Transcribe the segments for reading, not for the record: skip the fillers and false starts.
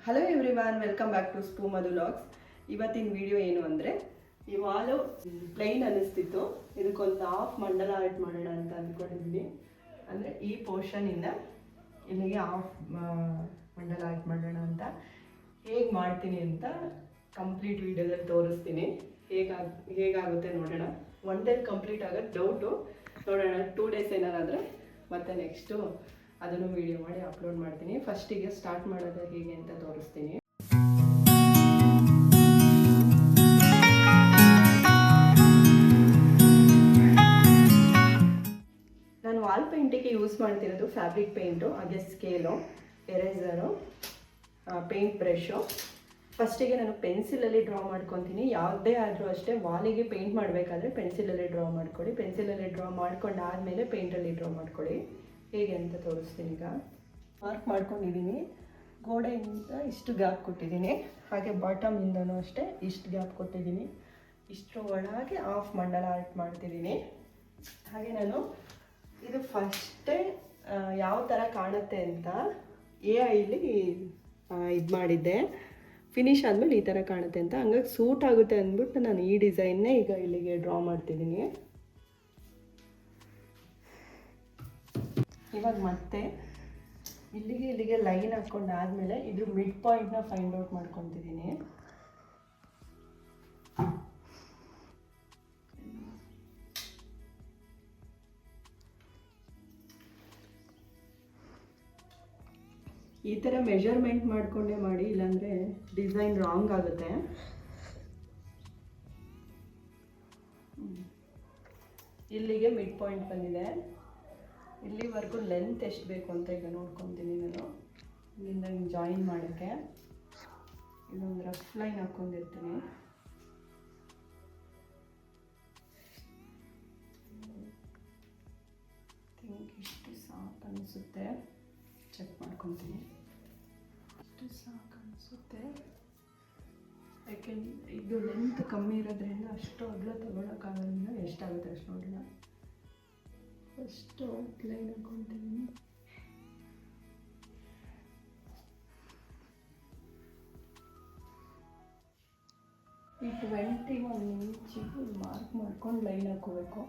Hello everyone, welcome back to ಸ್ಪೂ Madhu vlogs. ಇವತ್ತಿನ video ಏನು ಅಂದರೆ, ಈ ವಾಲು ಪ್ಲೈನ್ ಅನ್ನಿಸ್ತಿತ್ತು, ಇದಕ್ಕೊಂದು ಹಾಫ್ ಮಂಡಲ ಆರ್ಟ್ ಮಾಡೋಣ ಅಂತ ಅಂದ್ಕೊಂಡಿದ್ವಿ. ಅಂದರೆ ಈ ಪೋರ್ಷನಿಂದ ಇಲ್ಲಿಗೆ ಹಾಫ್ ಮಂಡಲ ಆರ್ಟ್ ಮಾಡೋಣ ಅಂತ. ಹೇಗೆ ಮಾಡ್ತೀನಿ ಅಂತ ಕಂಪ್ಲೀಟ್ ವಿಡಿಯೋದಲ್ಲಿ ತೋರಿಸ್ತೀನಿ. ಹೇಗಾಗುತ್ತೆ ನೋಡೋಣ. ಒನ್ ಡೇ ಕಂಪ್ಲೀಟ್ ಆಗೋದು ಡೌಟು, ನೋಡೋಣ. 2 days ಏನಾರಾದರೆ ಮತ್ತೆ ನೆಕ್ಸ್ಟು ಅದನ್ನು ವಿಡಿಯೋ ಮಾಡಿ ಅಪ್ಲೋಡ್ ಮಾಡ್ತೀನಿ. ಫಸ್ಟಿಗೆ ಸ್ಟಾರ್ಟ್ ಮಾಡೋದು ಹೇಗೆ ಅಂತ ತೋರಿಸ್ತೀನಿ. ನಾನು ವಾಲ್ ಪೇಂಟಿಗೆ ಯೂಸ್ ಮಾಡ್ತಿರೋದು ಫ್ಯಾಬ್ರಿಕ್ ಪೇಂಟು, ಹಾಗೆ ಸ್ಕೇಲು, ಎರೇಸರು, ಪೇಂಟ್ ಬ್ರಷು. ಫಸ್ಟಿಗೆ ನಾನು ಪೆನ್ಸಿಲಲ್ಲಿ ಡ್ರಾ ಮಾಡ್ಕೊತೀನಿ. ಯಾವುದೇ ಆದರೂ ಅಷ್ಟೇ, ವಾಲಿಗೆ ಪೇಂಟ್ ಮಾಡಬೇಕಾದ್ರೆ ಪೆನ್ಸಿಲಲ್ಲಿ ಡ್ರಾ ಮಾಡ್ಕೊಳ್ಳಿ. ಪೆನ್ಸಿಲಲ್ಲಿ ಡ್ರಾ ಮಾಡ್ಕೊಂಡಾದಮೇಲೆ ಪೇಂಟಲ್ಲಿ ಡ್ರಾ ಮಾಡ್ಕೊಳ್ಳಿ. ಹೇಗೆ ಅಂತ ತೋರಿಸ್ತೀನಿ. ಈಗ ಮಾರ್ಕ್ ಮಾಡ್ಕೊಂಡಿದ್ದೀನಿ. ಗೋಡೆಯಿಂದ ಇಷ್ಟು ಗ್ಯಾಪ್ ಕೊಟ್ಟಿದ್ದೀನಿ, ಹಾಗೆ ಬಾಟಮಿಂದನೂ ಅಷ್ಟೇ ಇಷ್ಟು ಗ್ಯಾಪ್ ಕೊಟ್ಟಿದ್ದೀನಿ. ಇಷ್ಟರ ಒಳಗೆ ಹಾಫ್ ಮಂಡಲ ಆರ್ಟ್ ಮಾಡ್ತಿದ್ದೀನಿ. ಹಾಗೆ ನಾನು ಇದು ಫಸ್ಟೇ ಯಾವ ಥರ ಕಾಣುತ್ತೆ ಅಂತ AI ಇದು ಮಾಡಿದ್ದೆ. ಫಿನಿಶ್ ಆದಮೇಲೆ ಈ ಥರ ಕಾಣುತ್ತೆ ಅಂತ, ಹಂಗಾಗಿ ಸೂಟ್ ಆಗುತ್ತೆ ಅಂದ್ಬಿಟ್ಟು ನಾನು ಈ ಡಿಸೈನ್ನೇ ಈಗ ಇಲ್ಲಿಗೆ ಡ್ರಾ ಮಾಡ್ತಿದ್ದೀನಿ. ಇವಾಗ ಮತ್ತೆ ಇಲ್ಲಿಗೆ ಲೈನ್ ಹಾಕ್ಕೊಂಡಾದ್ಮೇಲೆ ಇದ್ರ ಮಿಡ್ ಪಾಯಿಂಟ್ನ ಫೈಂಡ್ ಔಟ್ ಮಾಡ್ಕೊತಿದ್ದೀನಿ. ಈ ಥರ ಮೆಷರ್ಮೆಂಟ್ ಮಾಡಿಕೊಂಡೇ ಮಾಡಿ, ಇಲ್ಲಾಂದರೆ ಡಿಸೈನ್ ರಾಂಗ್ ಆಗುತ್ತೆ. ಇಲ್ಲಿಗೆ ಮಿಡ್ ಪಾಯಿಂಟ್ ಬಂದಿದೆ. ಇಲ್ಲಿವರೆಗೂ ಲೆಂತ್ ಎಷ್ಟು ಬೇಕು ಅಂತ ಈಗ ನೋಡ್ಕೊತೀನಿ ನಾನು. ಇಲ್ಲಿಂದ ಹಿಂಗೆ ಜಾಯಿನ್ ಮಾಡೋಕ್ಕೆ ಇದೊಂದು ರಫ್ ಲೈನ್ ಹಾಕ್ಕೊಂಡಿರ್ತೀನಿ. ಥಿಂಕ್ ಇಷ್ಟು ಸಾಕು ಅನಿಸುತ್ತೆ, ಚೆಕ್ ಮಾಡ್ಕೊತೀನಿ. ಇಷ್ಟು ಸಾಕು ಅನಿಸುತ್ತೆ. ಯಾಕೆಂದ್ರೆ ಇದು ಲೆಂತ್ ಕಮ್ಮಿ ಇರೋದ್ರಿಂದ ಅಷ್ಟು ಅಗಲ ತೊಗೊಳಕ್ಕಾಗೋದ್ರಿಂದ ಎಷ್ಟಾಗುತ್ತೆ ಅಷ್ಟು ನೋಡೋಣ. ಫಸ್ಟು ಔಟ್ಲೈನ್ ಹಾಕ್ಕೊತೀನಿ. ಈ 21 ಇಂಚಿಗೆ ಮಾರ್ಕ್ ಮಾಡ್ಕೊಂಡು ಲೈನ್ ಹಾಕೋಬೇಕು.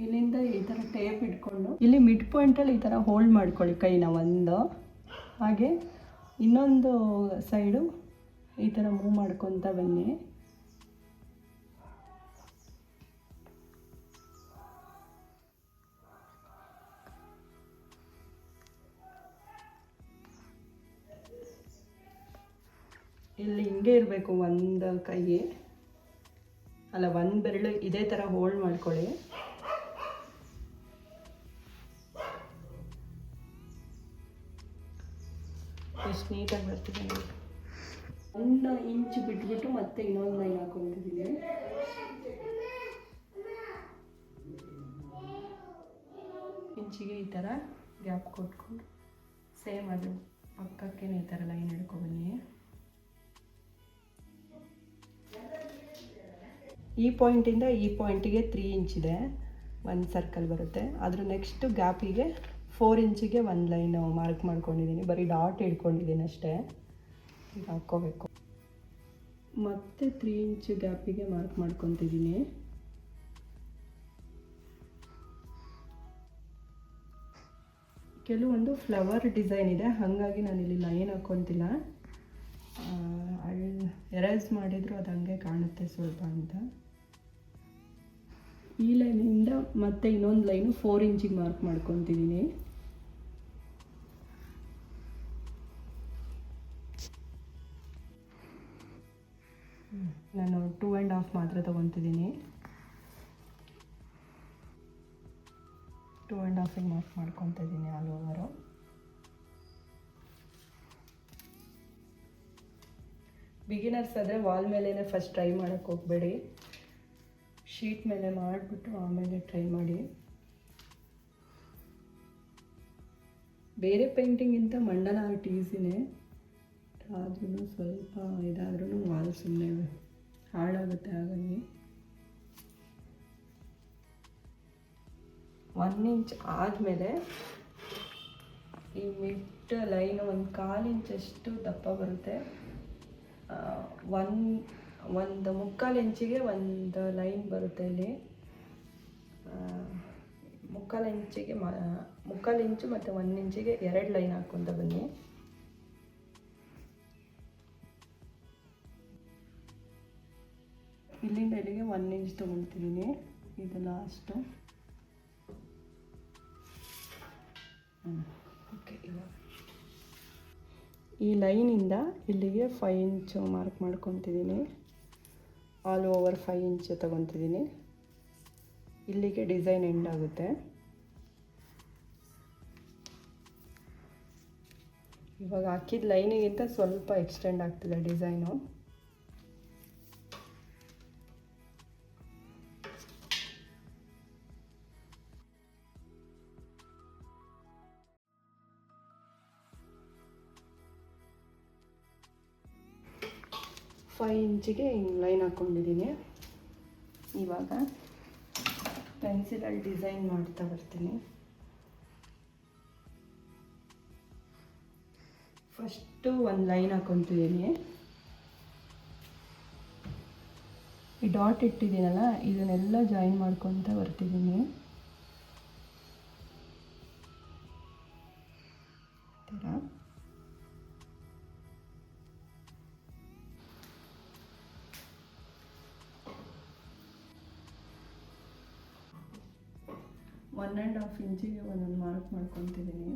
ಇಲ್ಲಿಂದ ಈ ಥರ ಟೇಪ್ ಇಟ್ಕೊಂಡು ಇಲ್ಲಿ ಮಿಡ್ ಪಾಯಿಂಟಲ್ಲಿ ಈ ಥರ ಹೋಲ್ಡ್ ಮಾಡ್ಕೊಳ್ಳಿ ಕೈನ ಒಂದು. ಹಾಗೆ ಇನ್ನೊಂದು ಸೈಡು ಈ ಥರ ಮೂವ್ ಮಾಡ್ಕೊತ ಬನ್ನಿ. ಇಲ್ಲಿ ಹಿಂಗೆ ಇರಬೇಕು, ಒಂದು ಕೈ ಅಲ್ಲ ಒಂದು ಬೆರಳು ಇದೇ ಥರ ಹೋಲ್ಡ್ ಮಾಡ್ಕೊಳ್ಳಿ. ಎಷ್ಟು ನೀಟಾಗಿ ಬರ್ತಿದೆ ನೋಡಿ. 1 ಇಂಚ್ ಬಿಟ್ಬಿಟ್ಟು ಮತ್ತೆ ಇನ್ನೊಂದು ಲೈನ್ ಹಾಕೊಂಡಿದ್ದೀನಿ. ಇಂಚಿಗೆ ಈ ಥರ ಗ್ಯಾಪ್ ಕೊಟ್ಕೊಂಡು ಸೇಮ್ ಅದು ಪಕ್ಕಕ್ಕೆ ಈ ಥರ ಲೈನ್ ಹಿಡ್ಕೊಬನ್ನಿ. ಈ ಪಾಯಿಂಟಿಂದ ಈ ಪಾಯಿಂಟಿಗೆ 3 ಇಂಚ್ ಇದೆ, ಒಂದು ಸರ್ಕಲ್ ಬರುತ್ತೆ. ಅದ್ರ ನೆಕ್ಸ್ಟ್ ಗ್ಯಾಪಿಗೆ 4 ಇಂಚಿಗೆ ಒಂದು ಲೈನು ಮಾರ್ಕ್ ಮಾಡ್ಕೊಂಡಿದ್ದೀನಿ. ಬರೀ ಡಾಟ್ ಹಿಡ್ಕೊಂಡಿದ್ದೀನಿ ಅಷ್ಟೇ. ಈಗ ಹಾಕ್ಕೋಬೇಕು. ಮತ್ತೆ 3 ಇಂಚ್ ಗ್ಯಾಪಿಗೆ ಮಾರ್ಕ್ ಮಾಡ್ಕೊತಿದ್ದೀನಿ. ಕೆಲವೊಂದು ಫ್ಲವರ್ ಡಿಸೈನ್ ಇದೆ, ಹಾಗಾಗಿ ನಾನು ಇಲ್ಲಿ ಲೈನ್ ಹಾಕ್ಕೊತಿಲ್ಲ. ಎರೇಸ್ ಮಾಡಿದ್ರು ಅದು ಹಂಗೆ ಕಾಣುತ್ತೆ ಸ್ವಲ್ಪ ಅಂತ. ಈ ಲೈನಿಂದ ಮತ್ತೆ ಇನ್ನೊಂದು ಲೈನು 4 ಇಂಚಿಗೆ ಮಾರ್ಕ್ ಮಾಡ್ಕೊತಿದ್ದೀನಿ. ನಾನು 2.5 ಮಾತ್ರ ತೊಗೊತಿದ್ದೀನಿ. 2.5 ಮಾರ್ಕ್ ಮಾಡ್ಕೊತಾ ಇದ್ದೀನಿ ಆಲ್ ಓವರು. ಬಿಗಿನರ್ಸ್ ಆದರೆ ವಾಲ್ ಮೇಲೇ ಫಸ್ಟ್ ಟ್ರೈ ಮಾಡೋಕ್ಕೆ ಹೋಗಬೇಡಿ. ಶೀಟ್ ಮೇಲೆ ಮಾಡಿಬಿಟ್ಟು ಆಮೇಲೆ ಟ್ರೈ ಮಾಡಿ. ಬೇರೆ ಪೇಂಟಿಂಗಿಂತ ಮಂಡಲ ಆರ್ಟ್ ಈಸಿನೇ, ಆದ್ರೂ ಸ್ವಲ್ಪ ಇದಾದ್ರೂ ವಾಲ್ ಸುಮ್ಮನೆ ಹಾಳಾಗುತ್ತೆ. ಹಾಗಾಗಿ 1 ಇಂಚ್ ಆದಮೇಲೆ ಈ ಮಿಡ್ ಲೈನ್ 1/4 ಇಂಚಷ್ಟು ದಪ್ಪ ಬರುತ್ತೆ. ಒಂದು 3/4 ಇಂಚಿಗೆ ಒಂದು ಲೈನ್ ಬರುತ್ತೆ ಇಲ್ಲಿ. 3/4 ಇಂಚಿಗೆ 3/4 ಇಂಚು ಮತ್ತು 1 ಇಂಚಿಗೆ 2 ಲೈನ್ ಹಾಕ್ಕೊಂತ ಬನ್ನಿ. ಇಲ್ಲಿಂದ ಇಲ್ಲಿಗೆ 1 ಇಂಚ್ ತೊಗೊಳ್ತಿದ್ದೀನಿ. ಇದು ಲಾಸ್ಟು. ಓಕೆ, ಇವಾಗ ಈ ಲೈನಿಂದ ಇಲ್ಲಿಗೆ 5 ಇಂಚು ಮಾರ್ಕ್ ಮಾಡ್ಕೊತಿದ್ದೀನಿ. ಆಲ್ ಓವರ್ 5 ಇಂಚ್ ತೊಗೊತಿದ್ದೀನಿ. ಇಲ್ಲಿಗೆ ಡಿಸೈನ್ ಎಂಡ್ ಆಗುತ್ತೆ. ಇವಾಗ ಹಾಕಿದ ಲೈನಿಗಿಂತ ಸ್ವಲ್ಪ ಎಕ್ಸ್ಟೆಂಡ್ ಆಗ್ತಿದೆ ಡಿಸೈನು. ಫೈವ್ ಇಂಚಿಗೆ ಹಿಂಗೆ ಲೈನ್ ಹಾಕ್ಕೊಂಡಿದ್ದೀನಿ. ಇವಾಗ ಪೆನ್ಸಿಲಲ್ಲಿ ಡಿಸೈನ್ ಮಾಡ್ತಾ ಬರ್ತೀನಿ. ಫಸ್ಟು ಒಂದು ಲೈನ್ ಹಾಕ್ಕೊತಿದ್ದೀನಿ. ಈ ಡಾಟ್ ಇಟ್ಟಿದ್ದೀನಲ್ಲ, ಇದನ್ನೆಲ್ಲ ಜಾಯಿನ್ ಮಾಡ್ಕೊತ ಬರ್ತಿದ್ದೀನಿ. ಈ ಥರ ಒನ್ ಆ್ಯಂಡ್ ಹಾಫ್ ಇಂಚಿಗೆ ಒಂದೊಂದು ಮಾರ್ಕ್ ಮಾಡ್ಕೊತಿದ್ದೀನಿ.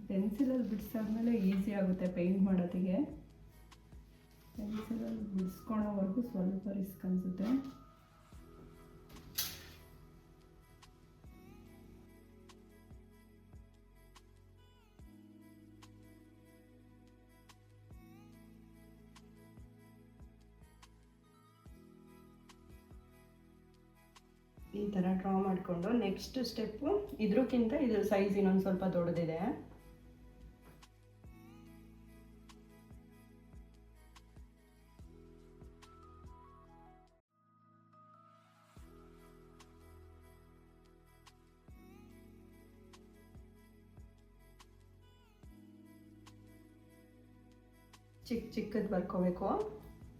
ಪೆನ್ಸಿಲಲ್ಲಿ ಬಿಡಿಸಾದ್ಮೇಲೆ ಈಸಿ ಆಗುತ್ತೆ ಪೇಂಟ್ ಮಾಡೋದಿಗೆ. ಪೆನ್ಸಿಲಲ್ಲಿ ಬಿಡಿಸ್ಕೊಳೋವರೆಗೂ ಸ್ವಲ್ಪ ರಿಸ್ಕ್ ಅನಿಸುತ್ತೆ. ಈ ಥರ ಡ್ರಾ ಮಾಡಿಕೊಂಡು ನೆಕ್ಸ್ಟ್ ಸ್ಟೆಪ್ಪು ಇದ್ರಕ್ಕಿಂತ ಇದು ಸೈಜ್ ಇನ್ನೊಂದು ಸ್ವಲ್ಪ ದೊಡ್ಡದಿದೆ. ಚಿಕ್ಕದು ಬರ್ಕೋಬೇಕು.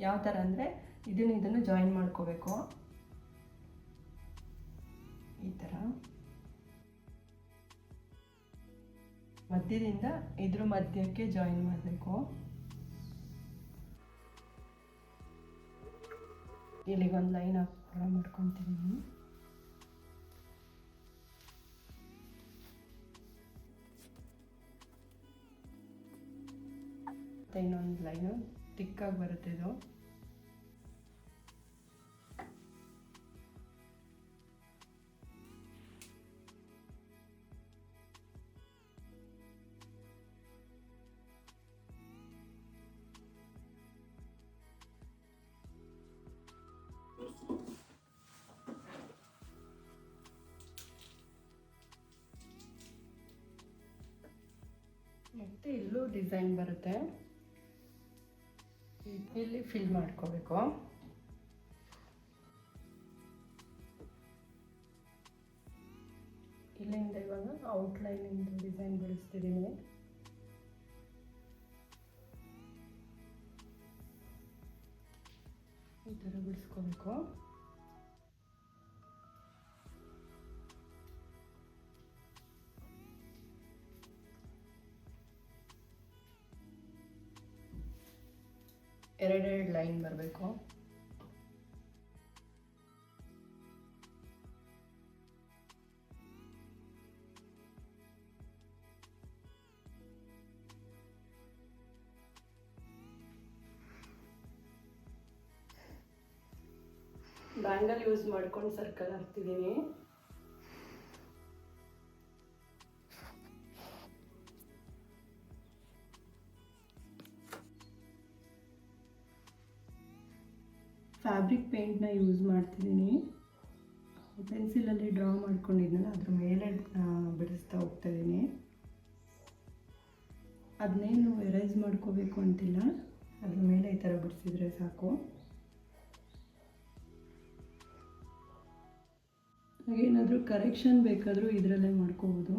ಯಾವ ಥರ ಅಂದರೆ ಇದನ್ನು ಜಾಯಿನ್ ಮಾಡ್ಕೋಬೇಕು. ಈ ಥರ ಮಧ್ಯದಿಂದ ಇದ್ರ ಮಧ್ಯಕ್ಕೆ ಜಾಯಿನ್ ಮಾಡಬೇಕು. ಇಲ್ಲಿಗೊಂದು ಲೈನ್ ಮಾಡ್ಕೊತಿದ್ದೀನಿ. ಮತ್ತು ಇನ್ನೊಂದು ಲೈನು ತಿಕ್ಕಾಗಿ ಬರುತ್ತೆ ಇದು. ಮತ್ತು ಇಲ್ಲೂ ಡಿಸೈನ್ ಬರುತ್ತೆ. ಇಲ್ಲಿ ಫಿಲ್ ಮಾಡ್ಕೋಬೇಕು. ಇಲ್ಲಿಂದ ಇವಾಗ ಔಟ್ಲೈನಿಂದ ಡಿಸೈನ್ ಬಿಡಿಸ್ತಿದ್ದೀನಿ. ಈ ಥರ ಬಿಡಿಸ್ಕೋಬೇಕು. ಎರಡೆರಡು ಲೈನ್ ಬರಬೇಕು. ಬ್ಯಾಂಗಲ್ ಯೂಸ್ ಮಾಡ್ಕೊಂಡು ಸರ್ಕಲ್ ಹಾಕ್ತಿದ್ದೀನಿ. ಫ್ಯಾಬ್ರಿಕ್ ಪೇಂಟ್ನ ಯೂಸ್ ಮಾಡ್ತಿದ್ದೀನಿ. ಪೆನ್ಸಿಲಲ್ಲಿ ಡ್ರಾ ಮಾಡ್ಕೊಂಡಿದ್ನಲ್ಲ ಅದ್ರ ಮೇಲೆ ಬಿಡಿಸ್ತಾ ಹೋಗ್ತಾಯಿದ್ದೀನಿ. ಅದನ್ನೇನು ಎರೇಸ್ ಮಾಡ್ಕೋಬೇಕು ಅಂತಿಲ್ಲ, ಅದ್ರ ಮೇಲೆ ಈ ಥರ ಬಿಡಿಸಿದ್ರೆ ಸಾಕು. ಹಾಗೇನಾದರೂ ಕರೆಕ್ಷನ್ ಬೇಕಾದರೂ ಇದರಲ್ಲೇ ಮಾಡ್ಕೋಬೋದು.